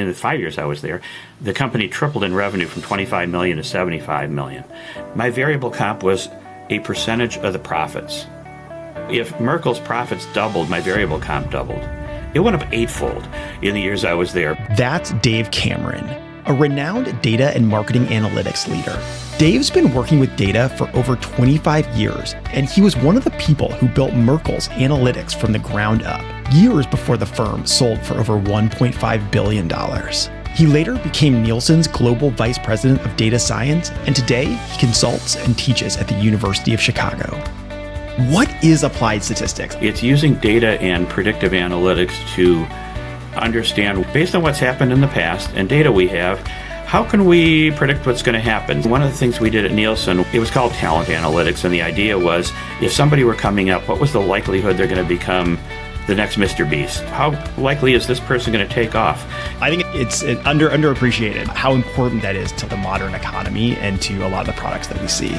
In the 5 years I was there, the company tripled in revenue from 25 million to 75 million. My variable comp was a percentage of the profits. If Merkle's profits doubled, my variable comp doubled. It went up eightfold in the years I was there. That's Dave Cameron, a renowned data and marketing analytics leader. Dave's been working with data for over 25 years, and he was one of the people who built Merkle's analytics from the ground up, years before the firm sold for over $1.5 billion. He later became Nielsen's global vice president of data science, and today he consults and teaches at the University of Chicago. What is applied statistics? It's using data and predictive analytics to understand, based on what's happened in the past and data we have, how can we predict what's going to happen? One of the things we did at Nielsen, it was called talent analytics, and the idea was if somebody were coming up, what was the likelihood they're going to become the next Mr. Beast? How likely is this person going to take off? I think it's underappreciated how important that is to the modern economy and to a lot of the products that we see.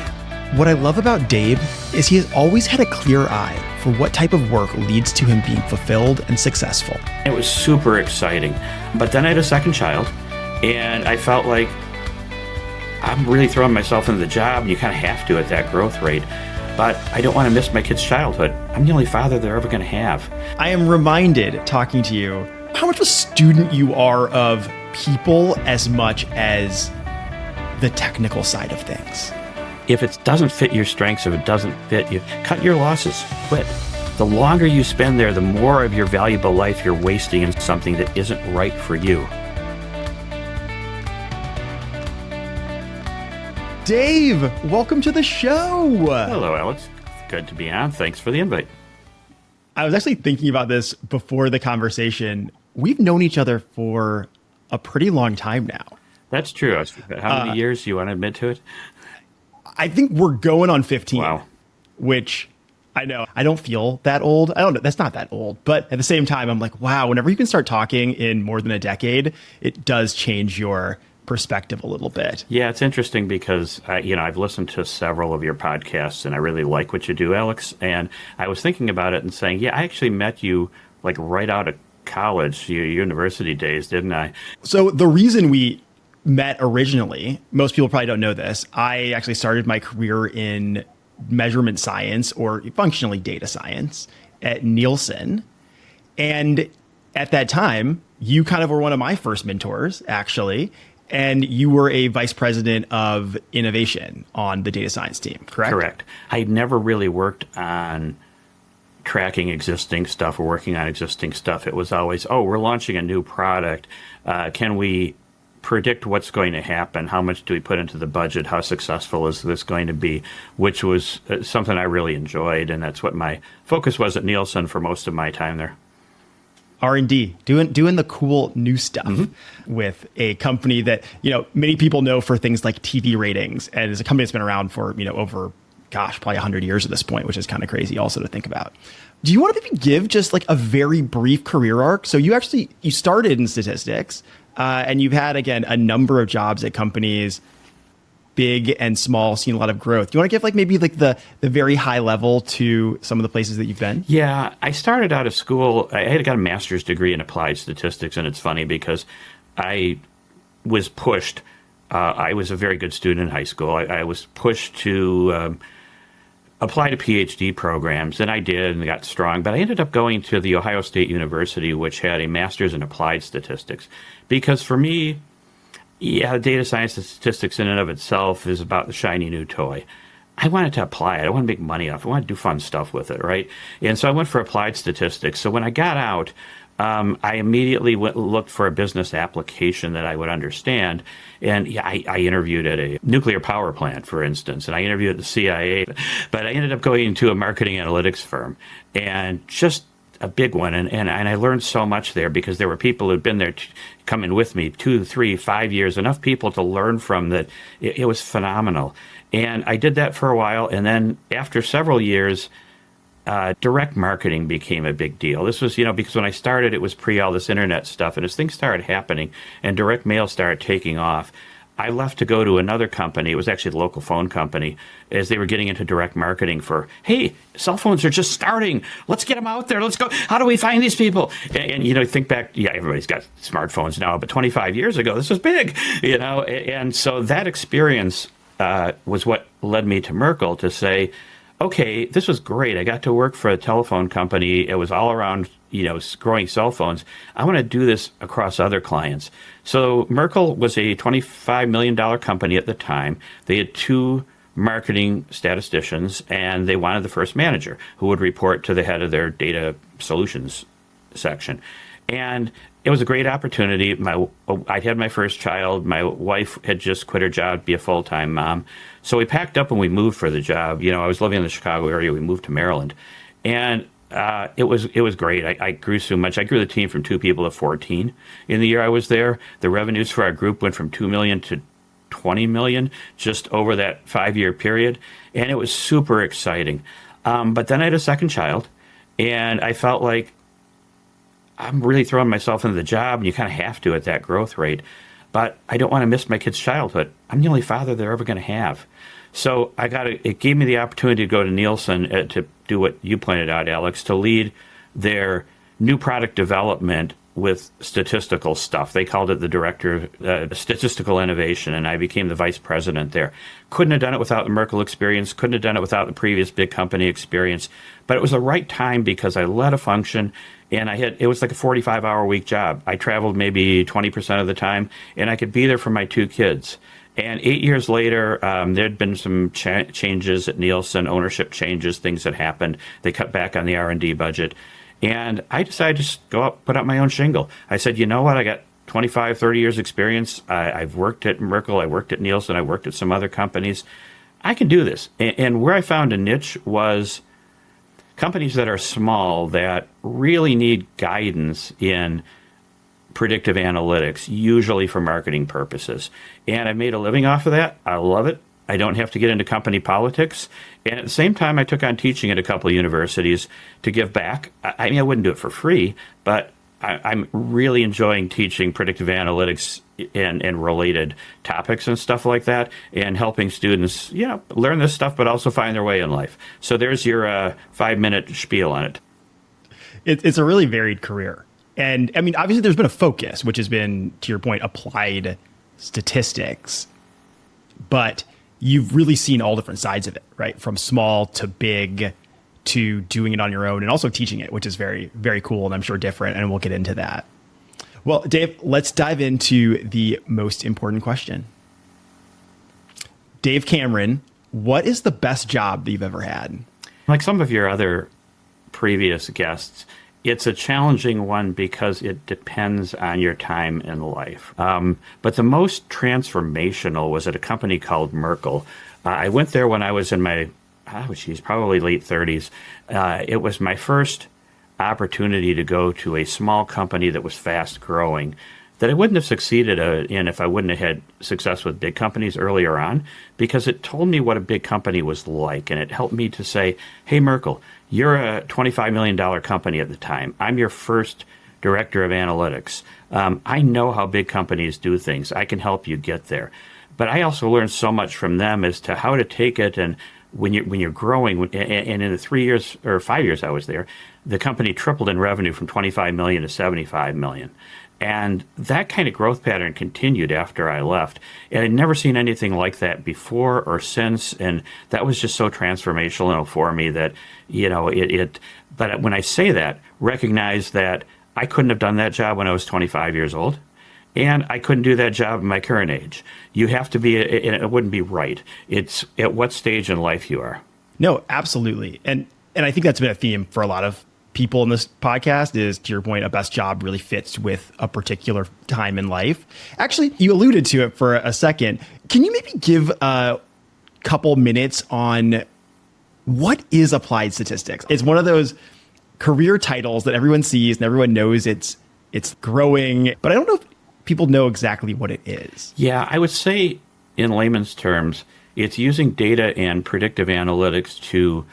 What I love about Dave is he has always had a clear eye for what type of work leads to him being fulfilled and successful. It was super exciting. But then I had a second child, and I felt like I'm really throwing myself into the job, and you kind of have to at that growth rate. But I don't want to miss my kids' childhood. I'm the only father they're ever going to have. I am reminded, talking to you, how much of a student you are of people as much as the technical side of things. If it doesn't fit your strengths, if it doesn't fit you, cut your losses, quit. The longer you spend there, the more of your valuable life you're wasting in something that isn't right for you. Dave, welcome to the show. Hello, Alex. Good to be on. Thanks for the invite. I was actually thinking about this before the conversation. We've known each other for a pretty long time now. That's true. How many years? You want to admit to it? I think we're going on 15. Wow. Which I know I don't feel that old. I don't know. That's not that old. But at the same time, I'm like, wow, whenever you can start talking in more than a decade, it does change your perspective a little bit. Yeah, it's interesting because, I've listened to several of your podcasts and I really like what you do, Alex. And I was thinking about it and saying, yeah, I actually met you like right out of college, your university days, didn't I? So the reason we met originally, most people probably don't know this, I actually started my career in measurement science or functionally data science at Nielsen. And at that time, you kind of were one of my first mentors, actually. And you were a vice president of innovation on the data science team, correct? Correct. I never really worked on tracking existing stuff or working on existing stuff. It was always, we're launching a new product. Can we predict what's going to happen? How much do we put into the budget? How successful is this going to be? Which was something I really enjoyed. And that's what my focus was at Nielsen for most of my time there. R&D, doing the cool new stuff with a company that, many people know for things like TV ratings. And it's a company that's been around for, over, probably 100 years at this point, which is kind of crazy also to think about. Do you want to maybe give just like a very brief career arc? So you started in statistics and you've had, again, a number of jobs at companies, big and small, seen a lot of growth. Do you want to give maybe the very high level to some of the places that you've been? Yeah, I started out of school. I had got a master's degree in applied statistics, and it's funny because I was pushed. I was a very good student in high school. I was pushed to apply to PhD programs, and I did and got strong. But I ended up going to the Ohio State University, which had a master's in applied statistics, because for me, data science and statistics in and of itself is about the shiny new toy. I wanted to apply it. I want to make money off it. I want to do fun stuff with it, right? And so I went for applied statistics. So when I got out, I immediately looked for a business application that I would understand. And I interviewed at a nuclear power plant, for instance, and I interviewed at the CIA. But I ended up going to a marketing analytics firm, and just a big one. And I learned so much there because there were people who'd been there coming with me 2, 3, 5 years, enough people to learn from that. It was phenomenal. And I did that for a while. And then after several years, direct marketing became a big deal. This was, because when I started, it was pre all this internet stuff. And as things started happening and direct mail started taking off, I left to go to another company. It was actually the local phone company, as they were getting into direct marketing for, hey, cell phones are just starting. Let's get them out there. Let's go. How do we find these people? And think back, yeah, everybody's got smartphones now, but 25 years ago, this was big, And so that experience was what led me to Merkle to say, okay, this was great. I got to work for a telephone company. It was all around, growing cell phones. I want to do this across other clients. So Merkle was a $25 million company at the time. They had 2 marketing statisticians, and they wanted the first manager who would report to the head of their data solutions section. And it was a great opportunity. I'd had my first child. My wife had just quit her job to be a full-time mom. So we packed up and we moved for the job. I was living in the Chicago area. We moved to Maryland. And it was great. I grew so much. I grew the team from 2 people to 14 in the year I was there. The revenues for our group went from $2 million to $20 million just over that 5-year period. And it was super exciting. But then I had a second child, and I felt like I'm really throwing myself into the job, and you kind of have to at that growth rate. But I don't want to miss my kid's childhood. I'm the only father they're ever going to have. So it gave me the opportunity to go to Nielsen to do what you pointed out, Alex, to lead their new product development with statistical stuff. They called it the director of statistical innovation, and I became the vice president there. Couldn't have done it without the Merkle experience, couldn't have done it without the previous big company experience, but it was the right time because I led a function, and it was like a 45-hour week job. I traveled maybe 20% of the time, and I could be there for my 2 kids. And 8 years later, there'd been some changes at Nielsen, ownership changes, things that happened. They cut back on the R&D budget. And I decided to just go up, put up my own shingle. I said, you know what? I got 25, 30 years experience. I've worked at Merkle. I worked at Nielsen. I worked at some other companies. I can do this. And where I found a niche was companies that are small that really need guidance in predictive analytics, usually for marketing purposes. And I made a living off of that. I love it. I don't have to get into company politics. And at the same time, I took on teaching at a couple of universities to give back. I mean, I wouldn't do it for free, but I'm really enjoying teaching predictive analytics and related topics and stuff like that, and helping students, learn this stuff, but also find their way in life. So there's your 5-minute spiel on it. It's a really varied career. And I mean, obviously there's been a focus, which has been, to your point, applied statistics, but you've really seen all different sides of it, right? From small to big to doing it on your own and also teaching it, which is very, very cool and I'm sure different. And we'll get into that. Well, Dave, let's dive into the most important question. Dave Cameron, what is the best job that you've ever had? Like some of your other previous guests, it's a challenging one because it depends on your time in life. But the most transformational was at a company called Merkle. I went there when I was in my, probably late 30s. It was my first opportunity to go to a small company that was fast growing that I wouldn't have succeeded in if I wouldn't have had success with big companies earlier on, because it told me what a big company was like, and it helped me to say, hey, Merkle, you're a $25 million company at the time. I'm your first director of analytics. I know how big companies do things. I can help you get there. But I also learned so much from them as to how to take it, and when you're growing, and in the 3 years or 5 years I was there, the company tripled in revenue from 25 million to 75 million. And that kind of growth pattern continued after I left. And I'd never seen anything like that before or since. And that was just so transformational for me that, but when I say that, recognize that I couldn't have done that job when I was 25 years old. And I couldn't do that job at my current age. You have to be, it wouldn't be right. It's at what stage in life you are. No, absolutely. And I think that's been a theme for a lot of people in this podcast is, to your point, a best job really fits with a particular time in life. Actually, you alluded to it for a second. Can you maybe give a couple minutes on what is applied statistics? It's one of those career titles that everyone sees and everyone knows it's growing, but I don't know if people know exactly what it is. Yeah, I would say in layman's terms, it's using data and predictive analytics to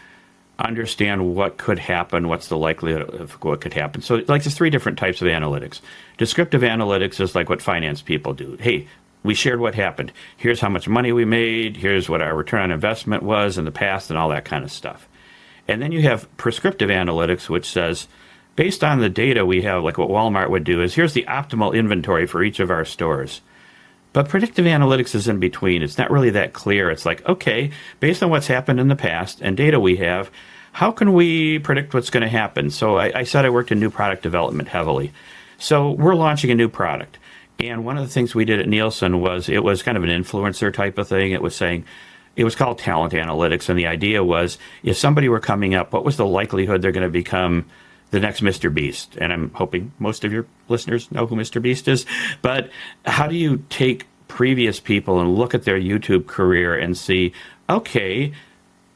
understand what could happen, what's the likelihood of what could happen. So like there's 3 different types of analytics. Descriptive analytics is like what finance people do. Hey, we shared what happened. Here's how much money we made. Here's what our return on investment was in the past and all that kind of stuff. And then you have prescriptive analytics, which says, based on the data we have, like what Walmart would do is, here's the optimal inventory for each of our stores. But predictive analytics is in between. It's not really that clear. It's like, okay, based on what's happened in the past and data we have, how can we predict what's going to happen? So I said I worked in new product development heavily. So we're launching a new product. And one of the things we did at Nielsen was, it was kind of an influencer type of thing. It was saying, it was called talent analytics. And the idea was, if somebody were coming up, what was the likelihood they're going to become the next Mr. Beast? And I'm hoping most of your listeners know who Mr. Beast is. But how do you take previous people and look at their YouTube career and see, okay,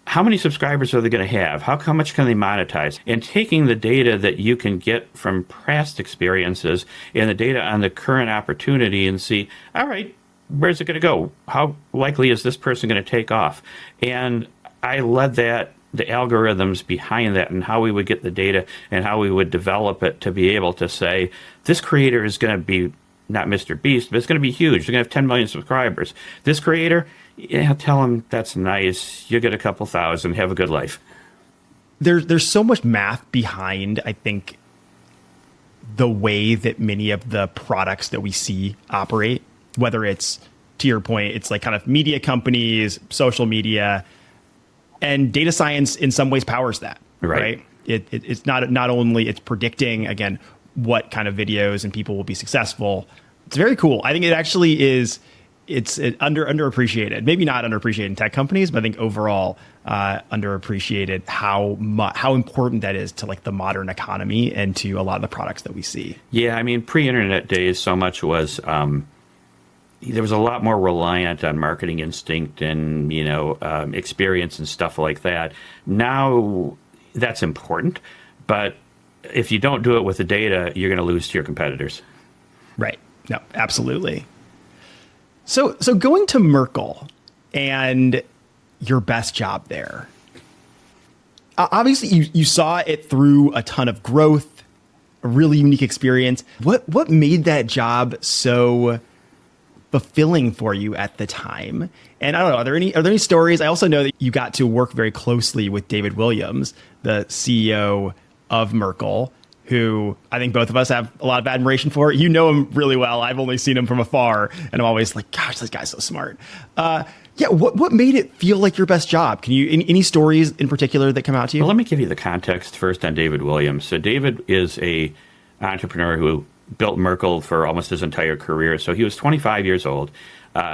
how many subscribers are they going to have? How much can they monetize? And taking the data that you can get from past experiences and the data on the current opportunity and see, all right, where's it going to go? How likely is this person going to take off? And I led that, the algorithms behind that, and how we would get the data and how we would develop it to be able to say, this creator is going to be not Mr. Beast, but it's going to be huge. They're going to have 10 million subscribers. This creator, yeah, tell him that's nice. You get a couple thousand. Have a good life. There's so much math behind, I think, the way that many of the products that we see operate, whether it's, to your point, it's like kind of media companies, social media, and data science in some ways powers that, right? It's not only it's predicting, again, what kind of videos and people will be successful. It's very cool. I think it actually is. It's underappreciated. Maybe not underappreciated in tech companies, but I think overall underappreciated how important that is to like the modern economy and to a lot of the products that we see. Yeah, I mean, pre-internet days, so much was there was a lot more reliant on marketing instinct and experience and stuff like that. Now that's important, but if you don't do it with the data, you're going to lose to your competitors. Right. No, absolutely. So going to Merkle and your best job there, obviously you saw it through a ton of growth, a really unique experience. What made that job so fulfilling for you at the time? And I don't know, are there any stories? I also know that you got to work very closely with David Williams, the CEO of Merkle, who I think both of us have a lot of admiration for. You know him really well. I've only seen him from afar, and I'm always like, gosh, this guy's so smart. What made it feel like your best job? Can you any stories in particular that come out to you? Well, let me give you the context first on David Williams. So David is a entrepreneur who built Merkle for almost his entire career. So he was 25 years old.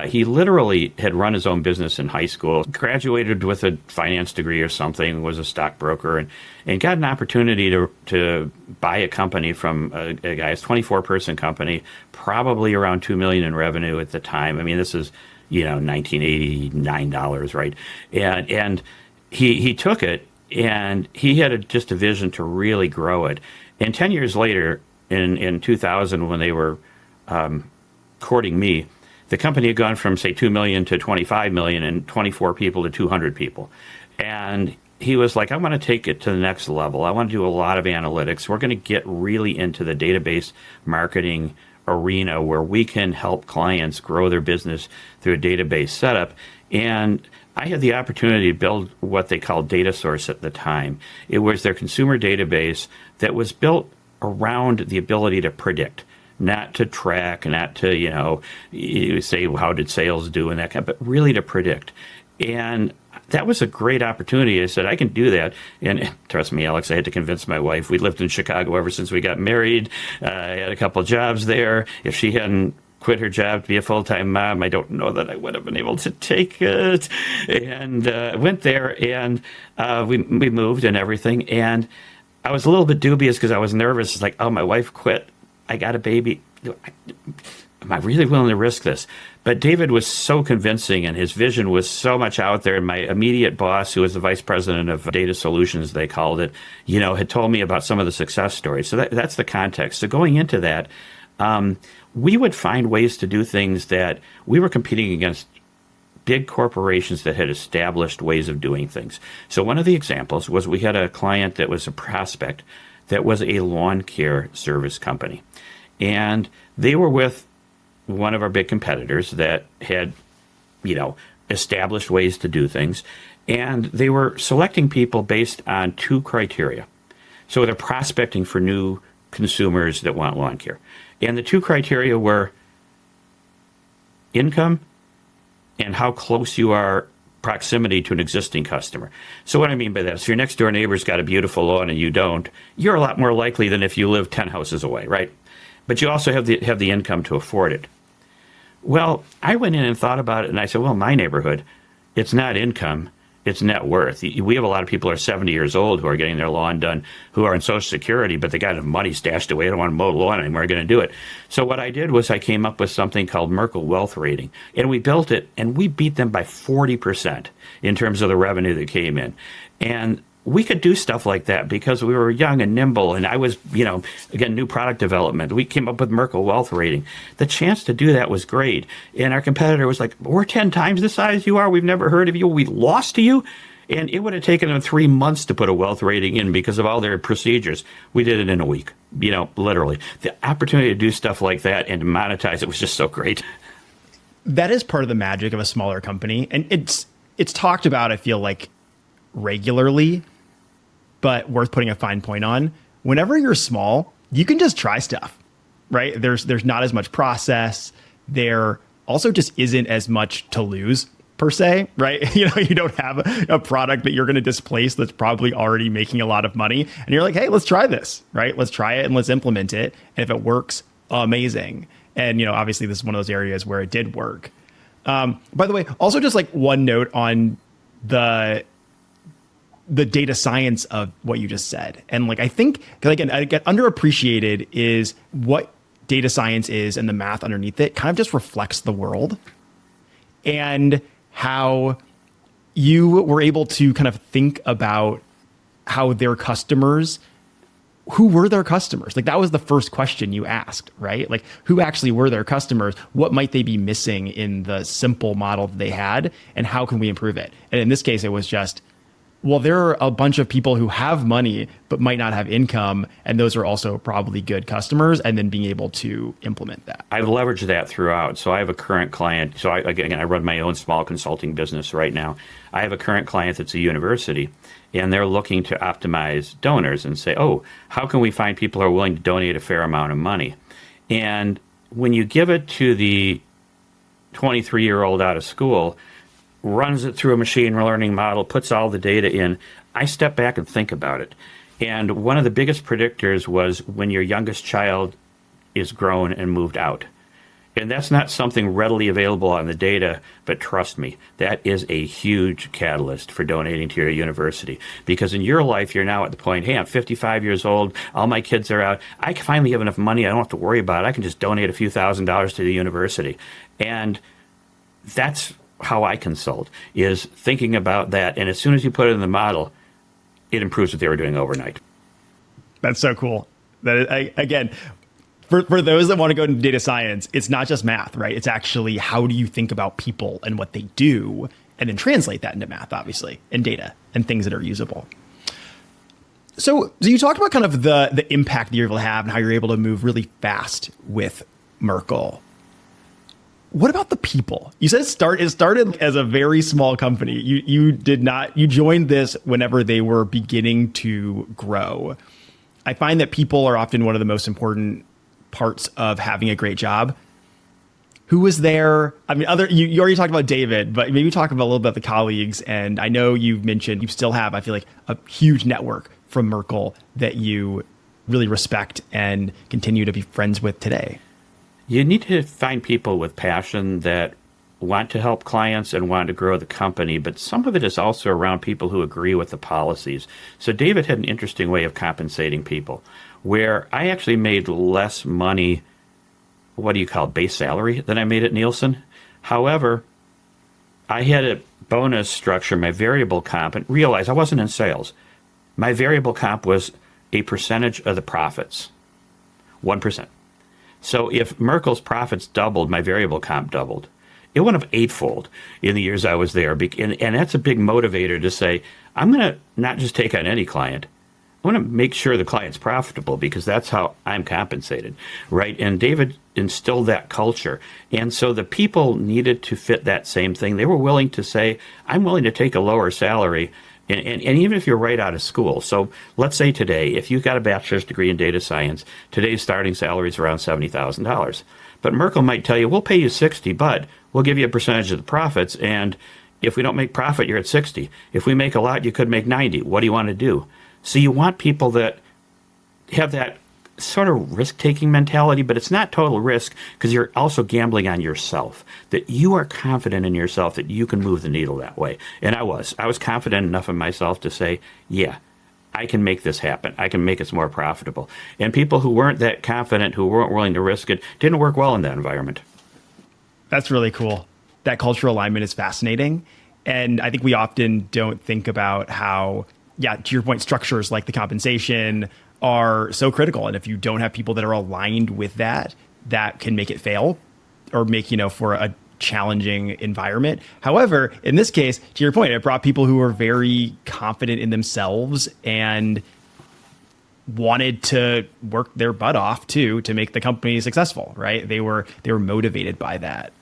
He literally had run his own business in high school, graduated with a finance degree or something, was a stockbroker, and got an opportunity to buy a company from a guy's 24-person company, probably around $2 million in revenue at the time. I mean, this is, $1989, right? And he took it, and he had just a vision to really grow it. And 10 years later, in 2000, when they were courting me, the company had gone from, say, 2 million to 25 million and 24 people to 200 people. And he was like, I want to take it to the next level. I want to do a lot of analytics. We're going to get really into the database marketing arena where we can help clients grow their business through a database setup. And I had the opportunity to build what they called Data Source at the time. It was their consumer database that was built around the ability to predict, not to track, not to, you say, how did sales do and that kind of, but really to predict. And that was a great opportunity. I said, I can do that. And trust me, Alex, I had to convince my wife. We lived in Chicago ever since we got married. I had a couple of jobs there. If she hadn't quit her job to be a full-time mom, I don't know that I would have been able to take it. And went there, and we moved and everything. And I was a little bit dubious because I was nervous. It's like, oh, my wife quit. I got a baby. Am I really willing to risk this? But David was so convincing, and his vision was so much out there. And my immediate boss, who was the vice president of data solutions, they called it, had told me about some of the success stories. So that's the context. So going into that, we would find ways to do things that we were competing against big corporations that had established ways of doing things. So one of the examples was we had a client that was a prospect that was a lawn care service company. And they were with one of our big competitors that had, established ways to do things. And they were selecting people based on two criteria. So they're prospecting for new consumers that want lawn care. And the two criteria were income and how close you are proximity to an existing customer. So what I mean by that is if your next door neighbor's got a beautiful lawn and you don't, you're a lot more likely than if you live 10 houses away, right? But you also have the income to afford it. Well, I went in and thought about it and I said, well, my neighborhood, it's not income, it's net worth. We have a lot of people who are 70 years old who are getting their lawn done, who are in Social Security, but they got enough money stashed away. They don't want to mow the lawn anymore. They're going to do it. So what I did was I came up with something called Merkle Wealth Rating, and we built it, and we beat them by 40% in terms of the revenue that came in. And we could do stuff like that because we were young and nimble, and I was, again, new product development. We came up with Merkle Wealth Rating. The chance to do that was great. And our competitor was like, we're 10 times the size you are. We've never heard of you. We lost to you. And it would have taken them 3 months to put a wealth rating in because of all their procedures. We did it in a week, literally. The opportunity to do stuff like that and to monetize it was just so great. That is part of the magic of a smaller company. And it's talked about, I feel like, regularly, but worth putting a fine point on. Whenever you're small, you can just try stuff, right? There's not as much process. There also just isn't as much to lose per se, right? You don't have a product that you're going to displace that's probably already making a lot of money. And you're like, hey, let's try this, right? Let's try it and let's implement it. And if it works, amazing. And, obviously this is one of those areas where it did work. By the way, also just like one note on the data science of what you just said. And like, I think, because again, I get underappreciated is what data science is and the math underneath it kind of just reflects the world and how you were able to kind of think about how their customers, who were their customers? Like that was the first question you asked, right? Like who actually were their customers? What might they be missing in the simple model that they had? And how can we improve it? And in this case, it was just, well, there are a bunch of people who have money, but might not have income. And those are also probably good customers. And then being able to implement that. I've leveraged that throughout. So I have a current client. So I run my own small consulting business right now. I have a current client that's a university, and they're looking to optimize donors and say, oh, how can we find people who are willing to donate a fair amount of money? And when you give it to the 23-year-old out of school, runs it through a machine learning model, puts all the data in, I step back and think about it. And one of the biggest predictors was when your youngest child is grown and moved out. And that's not something readily available on the data, but trust me, that is a huge catalyst for donating to your university. Because in your life, you're now at the point, hey, I'm 55 years old, all my kids are out, I finally have enough money, I don't have to worry about it, I can just donate a few $1,000s to the university. And that's how I consult, is thinking about that. And as soon as you put it in the model, it improves what they were doing overnight. That's so cool. That is, again, for those that want to go into data science, it's not just math, right? It's actually how do you think about people and what they do, and then translate that into math, obviously, and data and things that are usable. So you talked about kind of the impact that you're able to have and how you're able to move really fast with Merkle. What about the people? You said it started as a very small company. You joined this whenever they were beginning to grow. I find that people are often one of the most important parts of having a great job. Who was there? I mean, you already talked about David, but maybe talk about a little bit about the colleagues. And I know you've mentioned you still have, I feel like, a huge network from Merkle that you really respect and continue to be friends with today. You need to find people with passion that want to help clients and want to grow the company, but some of it is also around people who agree with the policies. So David had an interesting way of compensating people, where I actually made less money, what do you call it, base salary, than I made at Nielsen. However, I had a bonus structure, my variable comp, and realized I wasn't in sales. My variable comp was a percentage of the profits, 1%. So if Merkle's profits doubled, my variable comp doubled. It went up eightfold in the years I was there. And that's a big motivator to say, I'm going to not just take on any client. I want to make sure the client's profitable because that's how I'm compensated, right? And David instilled that culture. And so the people needed to fit that same thing. They were willing to say, I'm willing to take a lower salary. And even if you're right out of school. So let's say today, if you've got a bachelor's degree in data science, today's starting salary is around $70,000. But Merkle might tell you, we'll pay you 60, but we'll give you a percentage of the profits. And if we don't make profit, you're at 60. If we make a lot, you could make 90. What do you want to do? So you want people that have that sort of risk-taking mentality, but it's not total risk because you're also gambling on yourself, that you are confident in yourself that you can move the needle that way. And I was confident enough in myself to say, yeah, I can make this happen. I can make it more profitable. And people who weren't that confident, who weren't willing to risk it, didn't work well in that environment. That's really cool. That cultural alignment is fascinating. And I think we often don't think about how, yeah, to your point, structures like the compensation are so critical. And if you don't have people that are aligned with that, that can make it fail or make, for a challenging environment. However, in this case, to your point, it brought people who were very confident in themselves and wanted to work their butt off too, to make the company successful, right? They were motivated by that.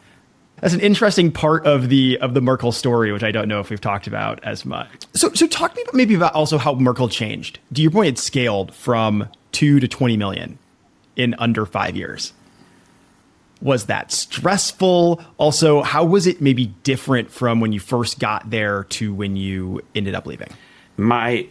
That's an interesting part of the Merkle story, which I don't know if we've talked about as much. So talk to me maybe about also how Merkle changed. To your point, it scaled from 2 to 20 million in under 5 years. Was that stressful? Also, how was it maybe different from when you first got there to when you ended up leaving? My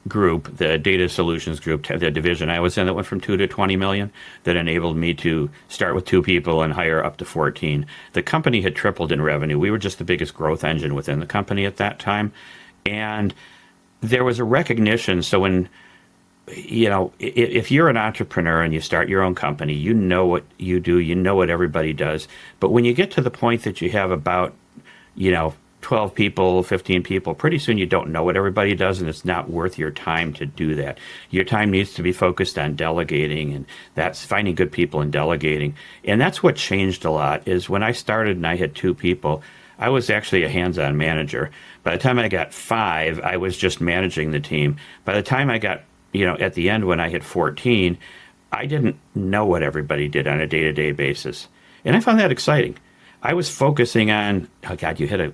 group, the data solutions group, the division I was in that went from 2 to 20 million, that enabled me to start with 2 people and hire up to 14. The company had tripled in revenue. We were just the biggest growth engine within the company at that time. And there was a recognition. So when, if you're an entrepreneur and you start your own company, you know what you do, you know what everybody does. But when you get to the point that you have about, 12 people, 15 people, pretty soon you don't know what everybody does, and it's not worth your time to do that. Your time needs to be focused on delegating, and that's finding good people and delegating. And that's what changed a lot, is when I started and I had 2 people, I was actually a hands-on manager. By the time I got 5, I was just managing the team. By the time I got, at the end when I had 14, I didn't know what everybody did on a day-to-day basis. And I found that exciting. I was focusing on, oh God, you hit a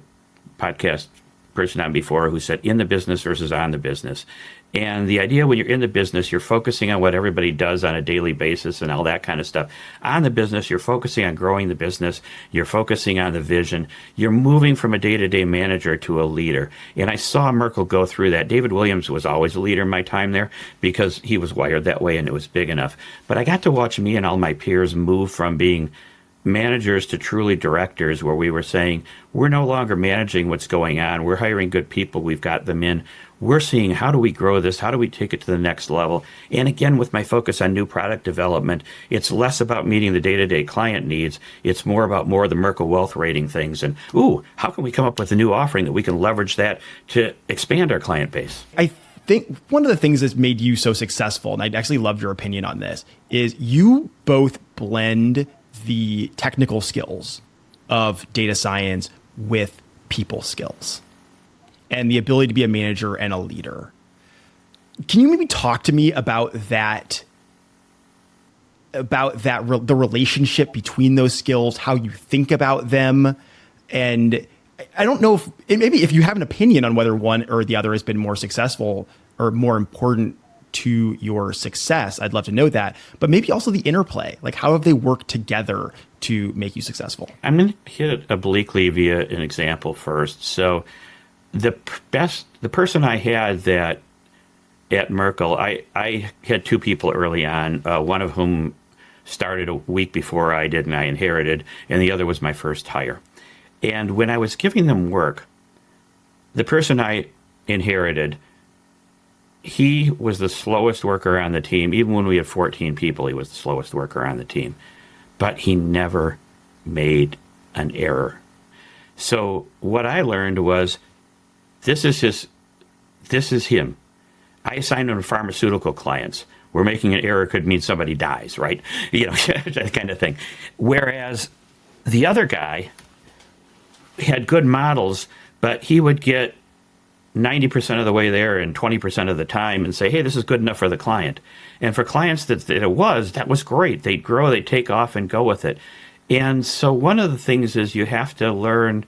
podcast person on before who said in the business versus on the business. And the idea when you're in the business, you're focusing on what everybody does on a daily basis and all that kind of stuff. On the business, you're focusing on growing the business. You're focusing on the vision. You're moving from a day-to-day manager to a leader. And I saw Merkle go through that. David Williams was always a leader in my time there because he was wired that way and it was big enough. But I got to watch me and all my peers move from being managers to truly directors, where we were saying, we're no longer managing what's going on. We're hiring good people. We've got them in. We're seeing, how do we grow this? How do we take it to the next level? And again, with my focus on new product development, it's less about meeting the day-to-day client needs. It's more about more of the Merkle wealth rating things. And, how can we come up with a new offering that we can leverage that to expand our client base? I think one of the things that's made you so successful, and I'd actually love your opinion on this, is you both blend the technical skills of data science with people skills and the ability to be a manager and a leader. Can you maybe talk to me about the relationship between those skills, how you think about them? And I don't know if you have an opinion on whether one or the other has been more successful or more important to your success. I'd love to know that, but maybe also the interplay, like how have they worked together to make you successful? I'm going to hit it obliquely via an example first. So the person I had that at Merkle, I had 2 people early on, one of whom started a week before I did and I inherited, and the other was my first hire. And when I was giving them work, the person I inherited, he was the slowest worker on the team. Even when we had 14 people, he was the slowest worker on the team. But he never made an error. So what I learned was, this is him. I assigned him to pharmaceutical clients where making an error could mean somebody dies, right? That kind of thing. Whereas the other guy had good models, but he would get 90% of the way there and 20% of the time and say, hey, this is good enough for the client. And for clients that that was great. They'd grow, they'd take off and go with it. And so one of the things is you have to learn,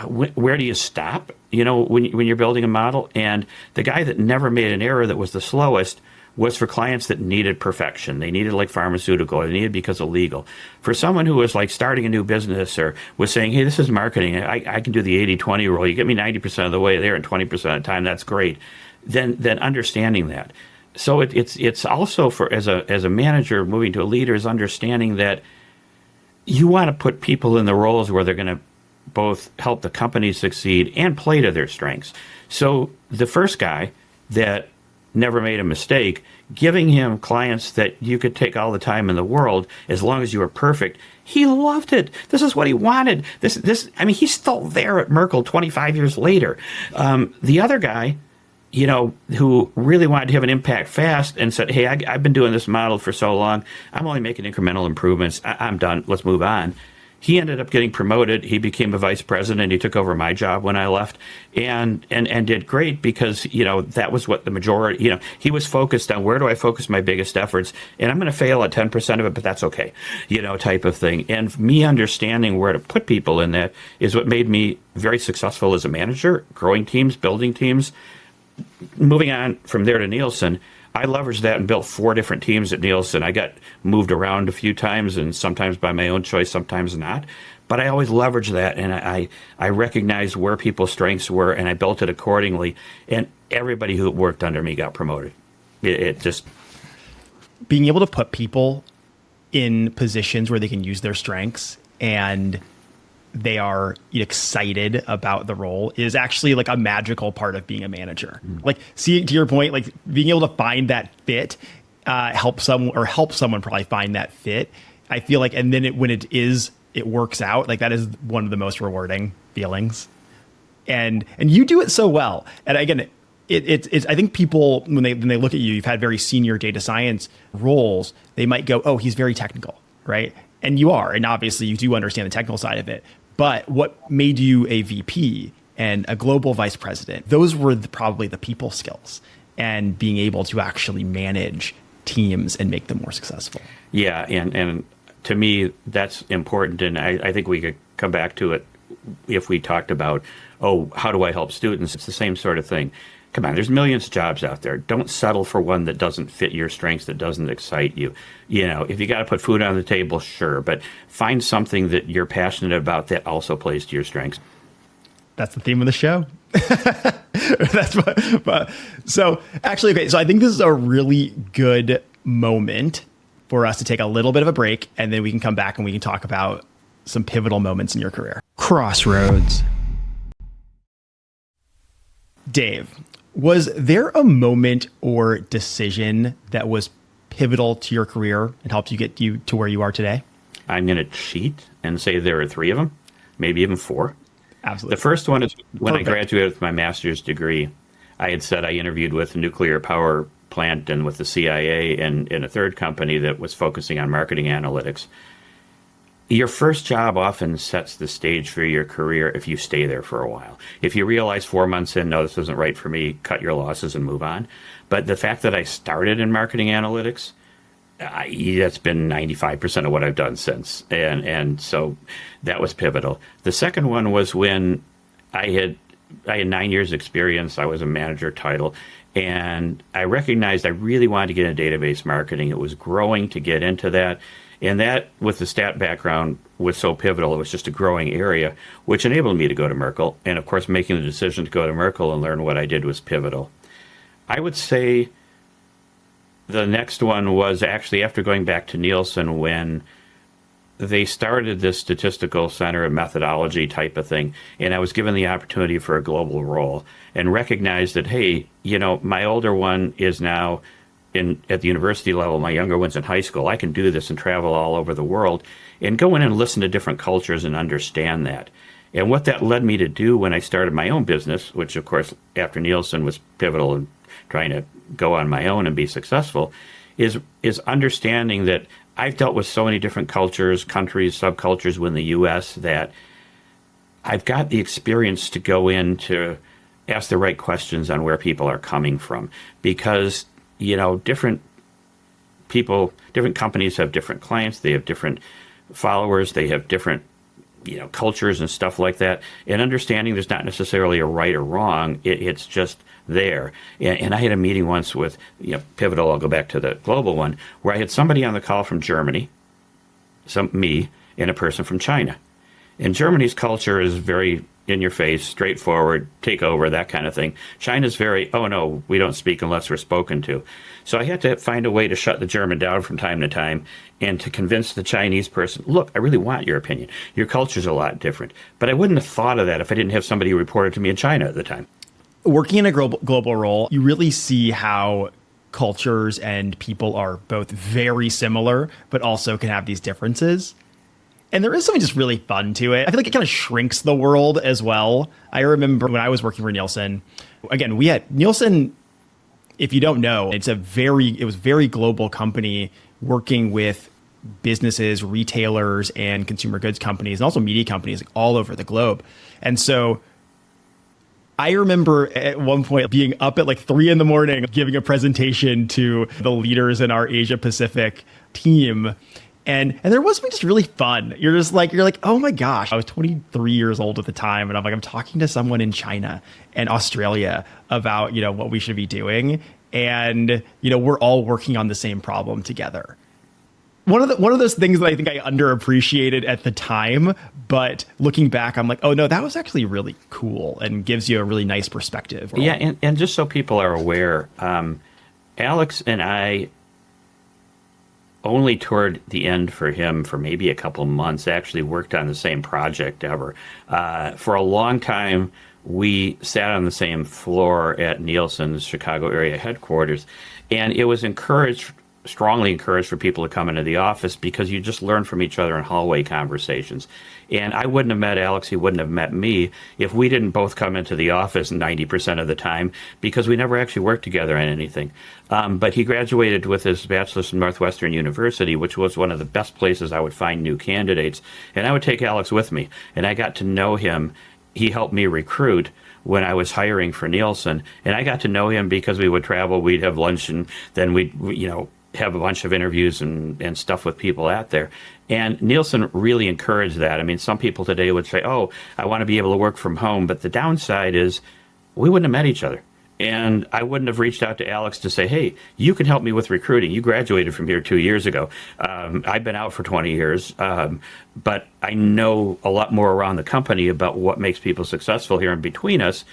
where do you stop, when you're building a model? And the guy that never made an error that was the slowest was for clients that needed perfection. They needed like pharmaceutical. They needed because of legal. For someone who was like starting a new business or was saying, hey, this is marketing. I can do the 80-20 rule. You get me 90% of the way there and 20% of the time. That's great. Then understanding that. So it's also for as a manager moving to a leader is understanding that you want to put people in the roles where they're going to both help the company succeed and play to their strengths. So the first guy that never made a mistake, giving him clients that you could take all the time in the world as long as you were perfect, he loved it. This is what he wanted. He's still there at Merkle 25 years later. The other guy, who really wanted to have an impact fast and said, hey, I've been doing this model for so long. I'm only making incremental improvements. I'm done. Let's move on. He ended up getting promoted. He became a vice president. He took over my job when I left and did great because, that was what the majority, he was focused on where do I focus my biggest efforts? And I'm going to fail at 10% of it, but that's okay, type of thing. And me understanding where to put people in that is what made me very successful as a manager, growing teams, building teams. Moving on from there to Nielsen, I leveraged that and built 4 different teams at Nielsen. I got moved around a few times and sometimes by my own choice, sometimes not. But I always leveraged that and I recognized where people's strengths were and I built it accordingly. And everybody who worked under me got promoted. It just... Being able to put people in positions where they can use their strengths and they are excited about the role is actually like a magical part of being a manager. Like, see, to your point, like being able to find that fit, help someone probably find that fit. I feel like, and then when it works out, like that is one of the most rewarding feelings. And you do it so well. And again, it's I think people, when they look at you, you've had very senior data science roles, they might go, oh, he's very technical, right? And you are, and obviously you do understand the technical side of it. But what made you a VP and a global vice president? Those were probably the people skills and being able to actually manage teams and make them more successful. Yeah, and to me, that's important. And I think we could come back to it if we talked about, how do I help students? It's the same sort of thing. Come on, there's millions of jobs out there. Don't settle for one that doesn't fit your strengths, that doesn't excite you. If you got to put food on the table, sure, but find something that you're passionate about that also plays to your strengths. That's the theme of the show. So actually, okay, so I think this is a really good moment for us to take a little bit of a break, and then we can come back and we can talk about some pivotal moments in your career. Crossroads. Dave, was there a moment or decision that was pivotal to your career and helped you get you to where you are today? I'm going to cheat and say there are 3 of them, maybe even 4. Absolutely. The first one is when I graduated with my master's degree. I had said I interviewed with a nuclear power plant and with the CIA and in a third company that was focusing on marketing analytics. Your first job often sets the stage for your career if you stay there for a while. If you realize 4 months in, no, this isn't right for me, cut your losses and move on. But the fact that I started in marketing analytics, that's been 95% of what I've done since. And so that was pivotal. The second one was when I had 9 years experience. I was a manager title. And I recognized I really wanted to get into database marketing. It was growing to get into that. And that, with the stat background, was so pivotal. It was just a growing area, which enabled me to go to Merkle. And, of course, making the decision to go to Merkle and learn what I did was pivotal. I would say the next one was actually after going back to Nielsen when they started this statistical center and methodology type of thing. And I was given the opportunity for a global role and recognized that, hey, my older one is now at the university level, my younger one's in high school. I can do this and travel all over the world and go in and listen to different cultures and understand that. And what that led me to do when I started my own business, which of course after Nielsen was pivotal in trying to go on my own and be successful, is understanding that I've dealt with so many different cultures, countries, subcultures within the U.S. that I've got the experience to go into ask the right questions on where people are coming from, because, different companies have different clients, they have different followers, they have different cultures and stuff like that. And understanding there's not necessarily a right or wrong, it's just there. And I had a meeting once with, Pivotal, I'll go back to the global one, where I had somebody on the call from Germany, me, and a person from China. And Germany's culture is very in your face, straightforward, take over, that kind of thing. China's very, oh no, we don't speak unless we're spoken to. So I had to find a way to shut the German down from time to time and to convince the Chinese person, look, I really want your opinion. Your culture's a lot different. But I wouldn't have thought of that if I didn't have somebody who reported to me in China at the time. Working in a global role, you really see how cultures and people are both very similar, but also can have these differences. And there is something just really fun to it. I feel like it kind of shrinks the world as well. I remember when I was working for Nielsen, again, we had Nielsen, if you don't know, it was very global company working with businesses, retailers, and consumer goods companies, and also media companies all over the globe. And so I remember at one point being up at like 3 a.m, giving a presentation to the leaders in our Asia Pacific team. And there was something just really fun. You're like, oh my gosh, I was 23 years old at the time. And I'm talking to someone in China and Australia about, what we should be doing. And, we're all working on the same problem together. One of those things that I think I underappreciated at the time, but looking back, I'm like, oh no, that was actually really cool and gives you a really nice perspective. Yeah. And just so people are aware, Alex and I only toward the end for him for maybe a couple months actually worked on the same project ever. For a long time, we sat on the same floor at Nielsen's Chicago area headquarters, and it was strongly encouraged for people to come into the office because you just learn from each other in hallway conversations. And I wouldn't have met Alex, he wouldn't have met me if we didn't both come into the office 90% of the time, because we never actually worked together on anything. But he graduated with his bachelor's from Northwestern University, which was one of the best places I would find new candidates. And I would take Alex with me, and I got to know him. He helped me recruit when I was hiring for Nielsen, and I got to know him because we would travel, we'd have lunch, and then we'd have a bunch of interviews and stuff with people out there. And Nielsen really encouraged that. I mean, some people today would say, oh, I want to be able to work from home. But the downside is we wouldn't have met each other. And I wouldn't have reached out to Alex to say, hey, you can help me with recruiting. You graduated from here 2 years ago. I've been out for 20 years. But I know a lot more around the company about what makes people successful here. And between us,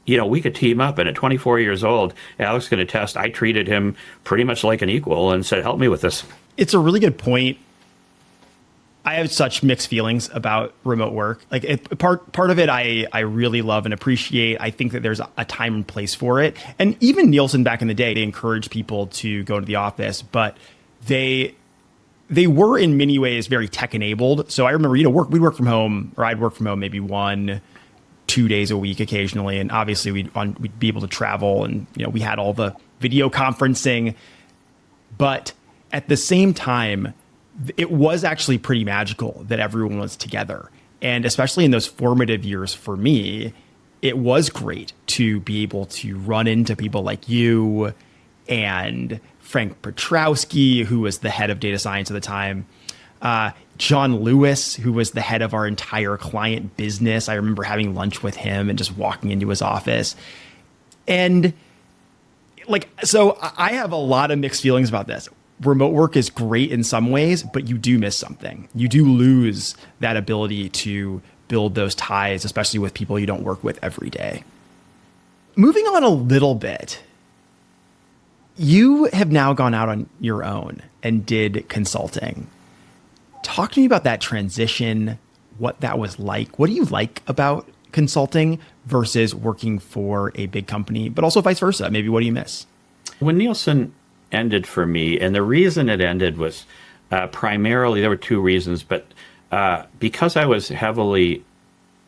we could team up. And at 24 years old, Alex can attest, I treated him pretty much like an equal and said, help me with this. It's a really good point. I have such mixed feelings about remote work. Like part of it, I really love and appreciate. I think that there's a time and place for it. And even Nielsen back in the day, they encouraged people to go to the office, but they were in many ways very tech enabled. So I remember, we'd work from home, or I'd work from home maybe 1-2 days a week occasionally. And obviously we'd be able to travel, and, we had all the video conferencing, but at the same time, it was actually pretty magical that everyone was together. And especially in those formative years for me, it was great to be able to run into people like you and Frank Petrowski, who was the head of data science at the time, John Lewis, who was the head of our entire client business. I remember having lunch with him and just walking into his office. And so I have a lot of mixed feelings about this. Remote work is great in some ways, but you do miss something. You do lose that ability to build those ties, especially with people you don't work with every day. Moving on a little bit, you have now gone out on your own and did consulting. Talk to me about that transition, what that was like. What do you like about consulting versus working for a big company, but also vice versa? Maybe what do you miss? When Nielsen ended for me, and the reason it ended was primarily, there were two reasons, but because I was heavily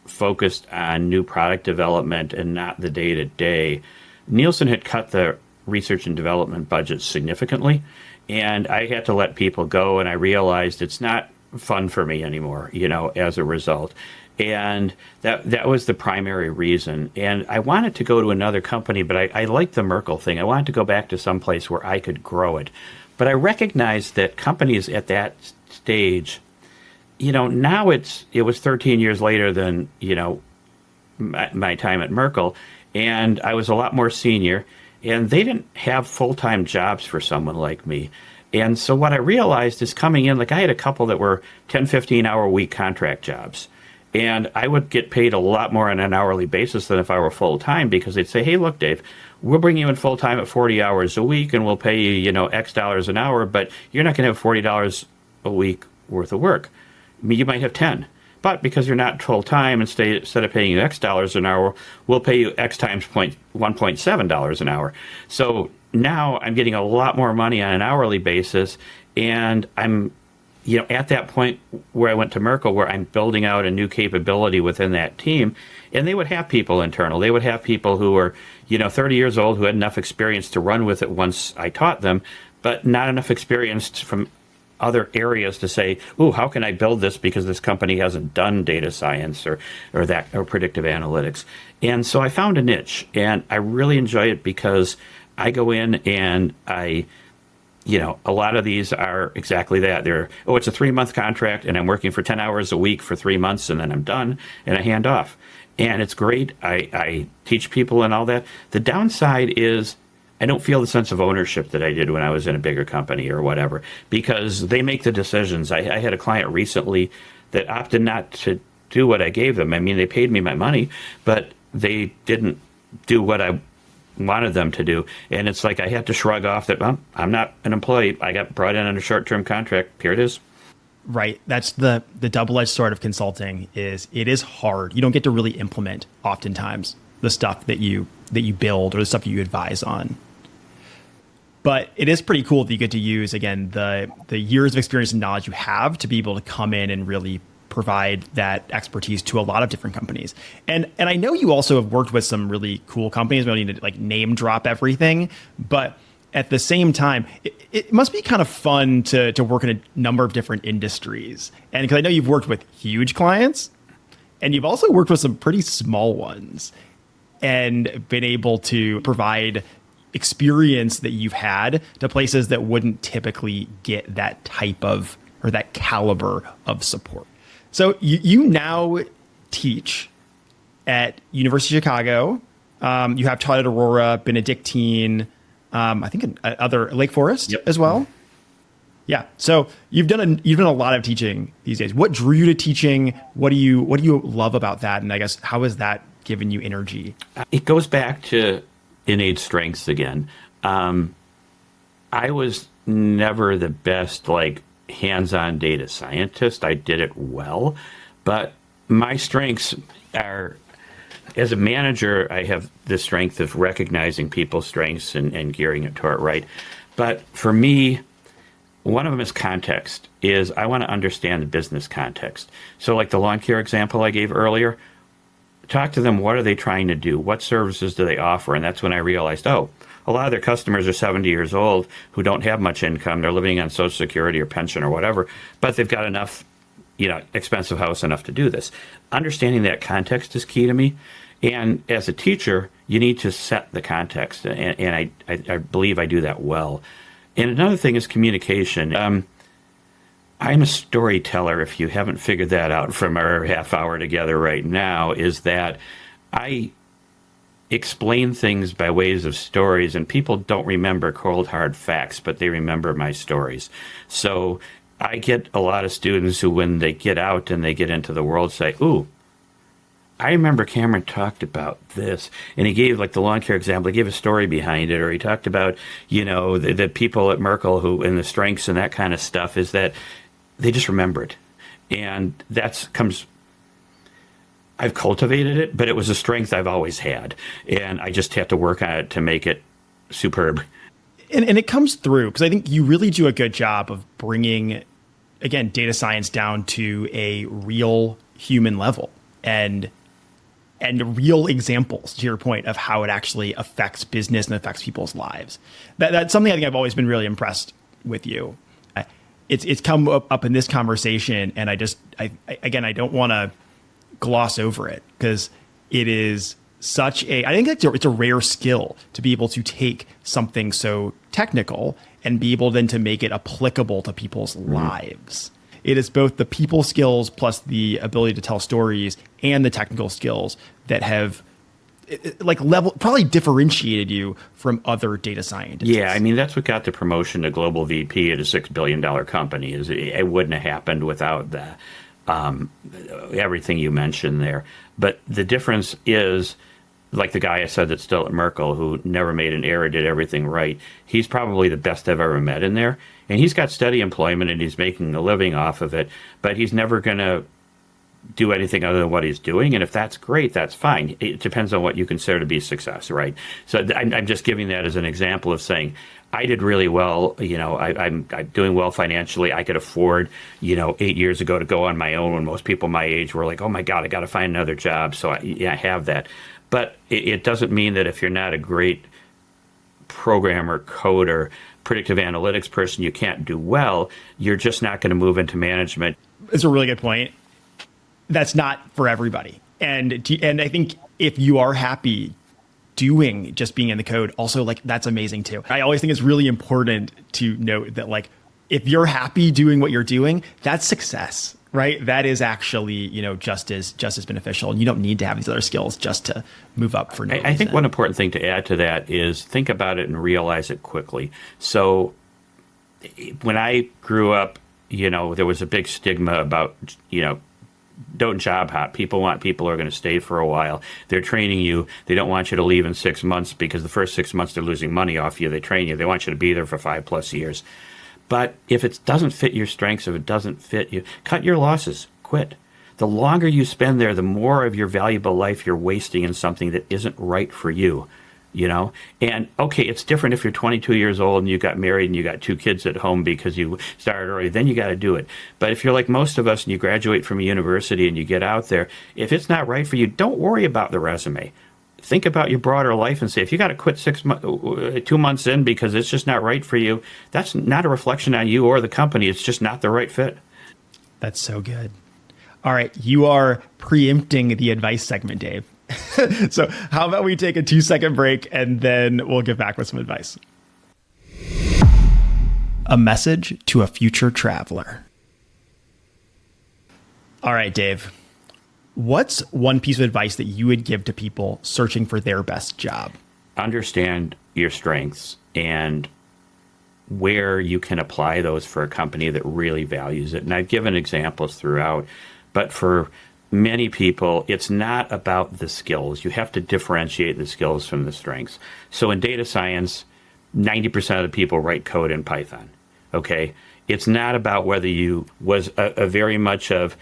focused on new product development and not the day-to-day, Nielsen had cut the research and development budget significantly, and I had to let people go, and I realized it's not fun for me anymore, as a result. And that was the primary reason. And I wanted to go to another company, but I liked the Merkle thing. I wanted to go back to some place where I could grow it. But I recognized that companies at that stage, now it was 13 years later than, my time at Merkle, and I was a lot more senior, and they didn't have full-time jobs for someone like me. And so what I realized is coming in, like I had a couple that were 10, 15-hour week contract jobs. And I would get paid a lot more on an hourly basis than if I were full-time, because they'd say, hey, look, Dave, we'll bring you in full-time at 40 hours a week and we'll pay you, X dollars an hour, but you're not going to have $40 a week worth of work. I mean, you might have 10. But because you're not full-time, instead of paying you X dollars an hour, we'll pay you X times $1.7 an hour. So now I'm getting a lot more money on an hourly basis, and I'm at that point where I went to Merkle, where I'm building out a new capability within that team, and they would have people internal. They would have people who were, 30 years old, who had enough experience to run with it once I taught them, but not enough experience from other areas to say, ooh, how can I build this because this company hasn't done data science or predictive analytics. And so I found a niche, and I really enjoy it because I go in and a lot of these are exactly that. It's a 3-month contract, and I'm working for 10 hours a week for 3 months, and then I'm done, and I hand off. And it's great. I teach people and all that. The downside is I don't feel the sense of ownership that I did when I was in a bigger company or whatever, because they make the decisions. I had a client recently that opted not to do what I gave them. I mean, they paid me my money, but they didn't do what I wanted them to do. And it's like I had to shrug off that, well, I'm not an employee. I got brought in on a short-term contract. Here it is. Right. That's the double-edged sword of consulting. Is it is hard. You don't get to really implement oftentimes the stuff that you build or the stuff you advise on. But it is pretty cool that you get to use, again, the years of experience and knowledge you have to be able to come in and really provide that expertise to a lot of different companies. And I know you also have worked with some really cool companies. We don't need to like name drop everything, but at the same time, it must be kind of fun to work in a number of different industries. And because I know you've worked with huge clients, and you've also worked with some pretty small ones, and been able to provide experience that you've had to places that wouldn't typically get that type of or that caliber of support. So you now teach at University of Chicago. You have taught at Aurora, Benedictine, I think other Lake Forest as well. Yeah. So you've done a lot of teaching these days. What drew you to teaching? What do you love about that? And I guess how has that given you energy? It goes back to innate strengths again. I was never the best hands-on data scientist. I did it well, but my strengths are, as a manager, I have the strength of recognizing people's strengths and gearing it toward it right. But for me, one of them is context. Is I want to understand the business context. So like the lawn care example I gave earlier, talk to them. What are they trying to do? What services do they offer? And that's when I realized, a lot of their customers are 70 years old who don't have much income. They're living on Social Security or pension or whatever, but they've got enough, expensive house enough to do this. Understanding that context is key to me. And as a teacher, you need to set the context. And I believe I do that well. And another thing is communication. I'm a storyteller, if you haven't figured that out from our half hour together right now, is that I explain things by ways of stories, and people don't remember cold, hard facts, but they remember my stories. So I get a lot of students who, when they get out and they get into the world, say, ooh, I remember Cameron talked about this, and he gave, like the lawn care example, he gave a story behind it, or he talked about, the people at Merkle who, and the strengths and that kind of stuff, is that they just remember it. And I've cultivated it, but it was a strength I've always had. And I just have to work on it to make it superb. And it comes through, because I think you really do a good job of bringing, again, data science down to a real human level and real examples, to your point, of how it actually affects business and affects people's lives. That's something I think I've always been really impressed with you. it's come up in this conversation, and I don't want to gloss over it, because it is I think it's a rare skill to be able to take something so technical and be able then to make it applicable to people's lives. It is both the people skills plus the ability to tell stories and the technical skills that have probably differentiated you from other data scientists. Yeah, I mean, that's what got the promotion to global VP at a $6 billion company. It wouldn't have happened without that. Everything you mentioned there. But the difference is, like the guy I said that's still at Merkle, who never made an error, did everything right. He's probably the best I've ever met in there. And he's got steady employment and he's making a living off of it. But he's never going to do anything other than what he's doing. And if that's great, that's fine. It depends on what you consider to be success, right? So I'm just giving that as an example of saying, I did really well. I'm doing well financially. I could afford, 8 years ago to go on my own when most people my age were like, oh my God, I got to find another job. So I have that. But it doesn't mean that if you're not a great programmer, coder, predictive analytics person, you can't do well. You're just not going to move into management. It's a really good point. That's not for everybody. And I think if you are happy doing just being in the code, also that's amazing too. I always think it's really important to note that if you're happy doing what you're doing, that's success, right? That is actually, just as beneficial. And you don't need to have these other skills just to move up for no reason. I think one important thing to add to that is think about it and realize it quickly. So when I grew up, there was a big stigma about, don't job hop. People want people who are going to stay for a while. They're training you. They don't want you to leave in 6 months because the first 6 months they're losing money off you. They train you. They want you to be there for 5+ years. But if it doesn't fit your strengths, if it doesn't fit you, cut your losses. Quit. The longer you spend there, the more of your valuable life you're wasting in something that isn't right for you. And okay, it's different if you're 22 years old and you got married and you got 2 kids at home because you started early, then you got to do it. But if you're like most of us and you graduate from a university and you get out there, if it's not right for you, don't worry about the resume. Think about your broader life and say, if you got to quit 2 months in because it's just not right for you, that's not a reflection on you or the company. It's just not the right fit. That's so good. All right. You are preempting the advice segment, Dave. So how about we take a 2-second break and then we'll get back with some advice. A message to a future traveler. All right, Dave. What's one piece of advice that you would give to people searching for their best job? Understand your strengths and where you can apply those for a company that really values it. And I've given examples throughout, but for many people, it's not about the skills. You have to differentiate the skills from the strengths. So in data science, 90% of the people write code in Python. Okay? It's not about whether you was a very much of,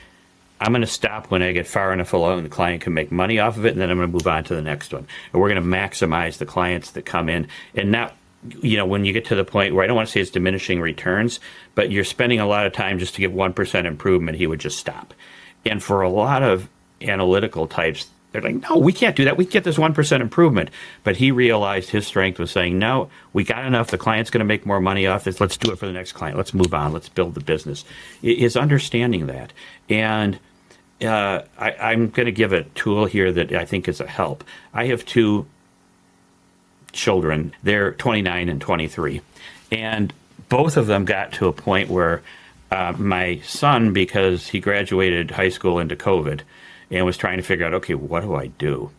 I'm going to stop when I get far enough along the client can make money off of it, and then I'm going to move on to the next one. And we're going to maximize the clients that come in. And not, when you get to the point where I don't want to say it's diminishing returns, but you're spending a lot of time just to get 1% improvement, he would just stop. And for a lot of analytical types, they're like, no, we can't do that. We can get this 1% improvement. But he realized his strength was saying, no, we got enough. The client's going to make more money off this. Let's do it for the next client. Let's move on. Let's build the business. Is understanding that. And I'm going to give a tool here that I think is a help. I have 2 children. They're 29 and 23. And both of them got to a point where my son, because he graduated high school into COVID and was trying to figure out, okay, what do I do?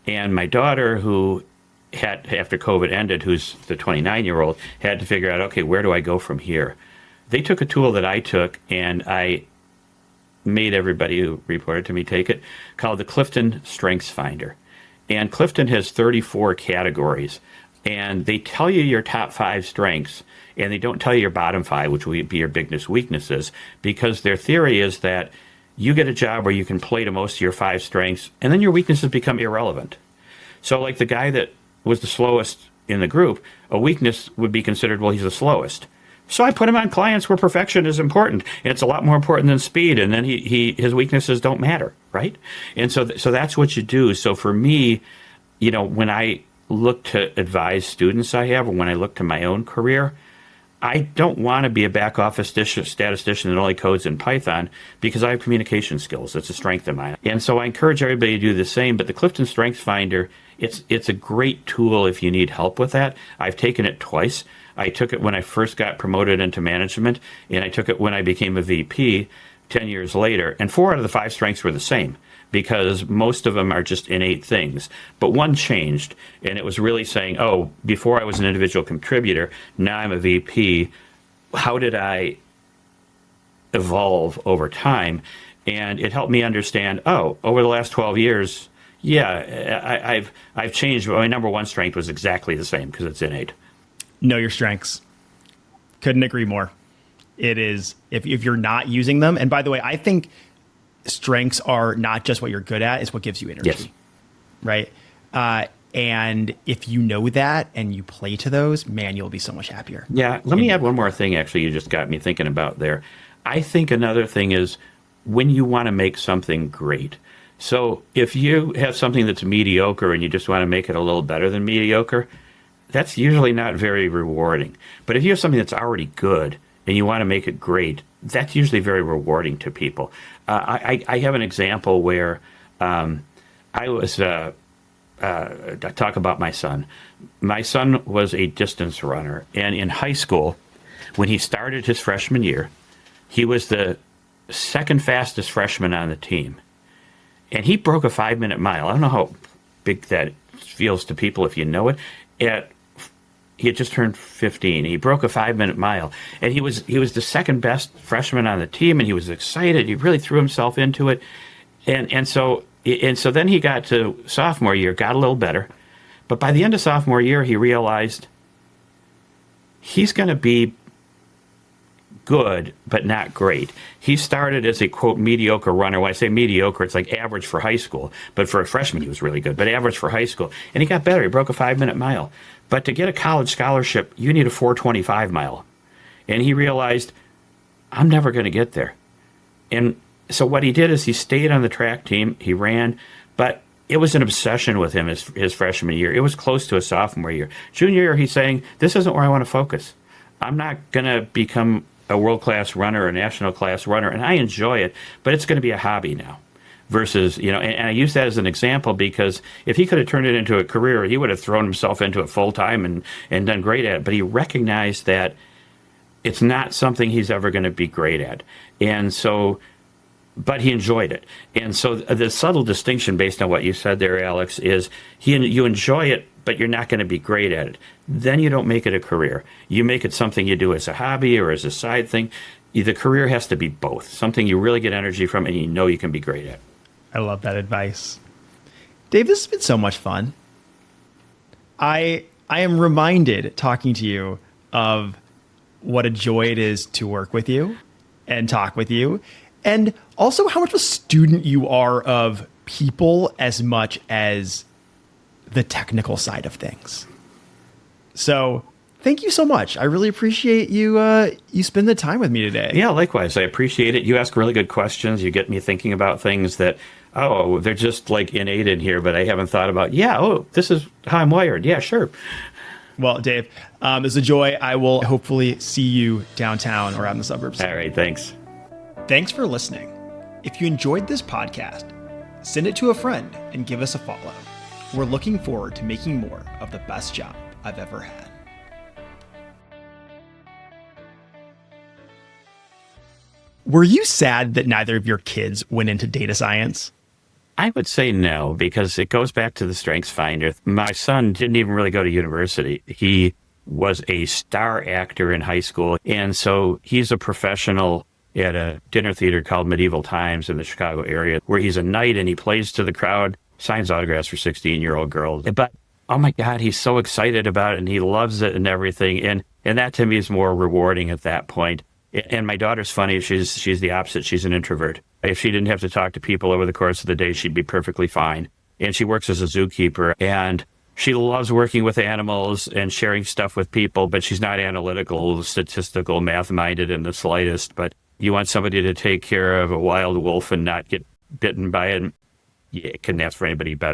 And my daughter, who had, after COVID ended, who's the 29-year-old, had to figure out, okay, where do I go from here? They took a tool that I took, and I made everybody who reported to me take it, called the Clifton Strengths Finder. And Clifton has 34 categories, and they tell you your top 5 strengths, and they don't tell you your bottom 5, which would be your biggest weaknesses, because their theory is that you get a job where you can play to most of your 5 strengths, and then your weaknesses become irrelevant. So like the guy that was the slowest in the group, a weakness would be considered, well, he's the slowest. So I put him on clients where perfection is important, and it's a lot more important than speed, and then his weaknesses don't matter, right? And so that's what you do. So for me, when I look to advise students I have, or when I look to my own career, I don't want to be a back office statistician that only codes in Python because I have communication skills. It's a strength of mine. And so I encourage everybody to do the same. But the Clifton Strengths Finder, it's a great tool if you need help with that. I've taken it twice. I took it when I first got promoted into management, and I took it when I became a VP 10 years later. And 4 out of the 5 strengths were the same, because most of them are just innate things. But one changed, and it was really saying, oh, before I was an individual contributor, now I'm a VP. How did I evolve over time? And it helped me understand, oh, over the last 12 years, yeah, I've changed. My number 1 strength was exactly the same because it's innate. Know your strengths. Couldn't agree more. It is, if you're not using them, and by the way, I think strengths are not just what you're good at, it's what gives you energy. Yes. Right? And if you know that and you play to those, man, you'll be so much happier. Yeah, let me add one more thing, actually, you just got me thinking about there. I think another thing is when you want to make something great. So if you have something that's mediocre and you just want to make it a little better than mediocre, that's usually not very rewarding. But if you have something that's already good and you want to make it great, that's usually very rewarding to people. I have an example where I talk about my son. My son was a distance runner, and in high school, when he started his freshman year, he was the second fastest freshman on the team. And he broke a 5-minute mile. I don't know how big that feels to people if you know it. He had just turned 15. He broke a 5-minute mile, and he was the second best freshman on the team, and he was excited. He really threw himself into it, and so then he got to sophomore year, got a little better, but by the end of sophomore year, he realized he's going to be good, but not great. He started as a, quote, mediocre runner. When I say mediocre, it's like average for high school. But for a freshman, he was really good, but average for high school. And he got better. He broke a 5-minute mile. But to get a college scholarship, you need a 4:25 mile. And he realized, I'm never going to get there. And so what he did is he stayed on the track team. He ran, but it was an obsession with him his freshman year. It was close to his sophomore year. Junior year, he's saying, this isn't where I want to focus. I'm not going to become a world-class runner, a national-class runner, and I enjoy it, but it's going to be a hobby now. Versus, and I use that as an example because if he could have turned it into a career, he would have thrown himself into it full-time and done great at it. But he recognized that it's not something he's ever going to be great at. And so, but he enjoyed it. And so the subtle distinction based on what you said there, Alex, is you enjoy it, but you're not going to be great at it. Then you don't make it a career. You make it something you do as a hobby or as a side thing. The career has to be both, something you really get energy from and you know you can be great at. I love that advice. Dave, this has been so much fun. I am reminded, talking to you, of what a joy it is to work with you and talk with you, and also how much of a student you are of people as much as the technical side of things. So thank you so much. I really appreciate you spend the time with me today. Yeah, likewise. I appreciate it. You ask really good questions. You get me thinking about things that, they're just like innate in here, but I haven't thought about, this is how I'm wired. Yeah, sure. Well, Dave, it's a joy. I will hopefully see you downtown or out in the suburbs. All right, thanks. Thanks for listening. If you enjoyed this podcast, send it to a friend and give us a follow. We're looking forward to making more of the best job I've ever had. Were you sad that neither of your kids went into data science? I would say no, because it goes back to the Strengths Finder. My son didn't even really go to university. He was a star actor in high school, and so he's a professional at a dinner theater called Medieval Times in the Chicago area, where he's a knight and he plays to the crowd, signs autographs for 16-year-old girls. But, oh my God, he's so excited about it, and he loves it and everything, and that to me is more rewarding at that point. And my daughter's funny. She's the opposite. She's an introvert. If she didn't have to talk to people over the course of the day, she'd be perfectly fine. And she works as a zookeeper, and she loves working with animals and sharing stuff with people, but she's not analytical, statistical, math-minded in the slightest. But you want somebody to take care of a wild wolf and not get bitten by it, you couldn't ask for anybody better.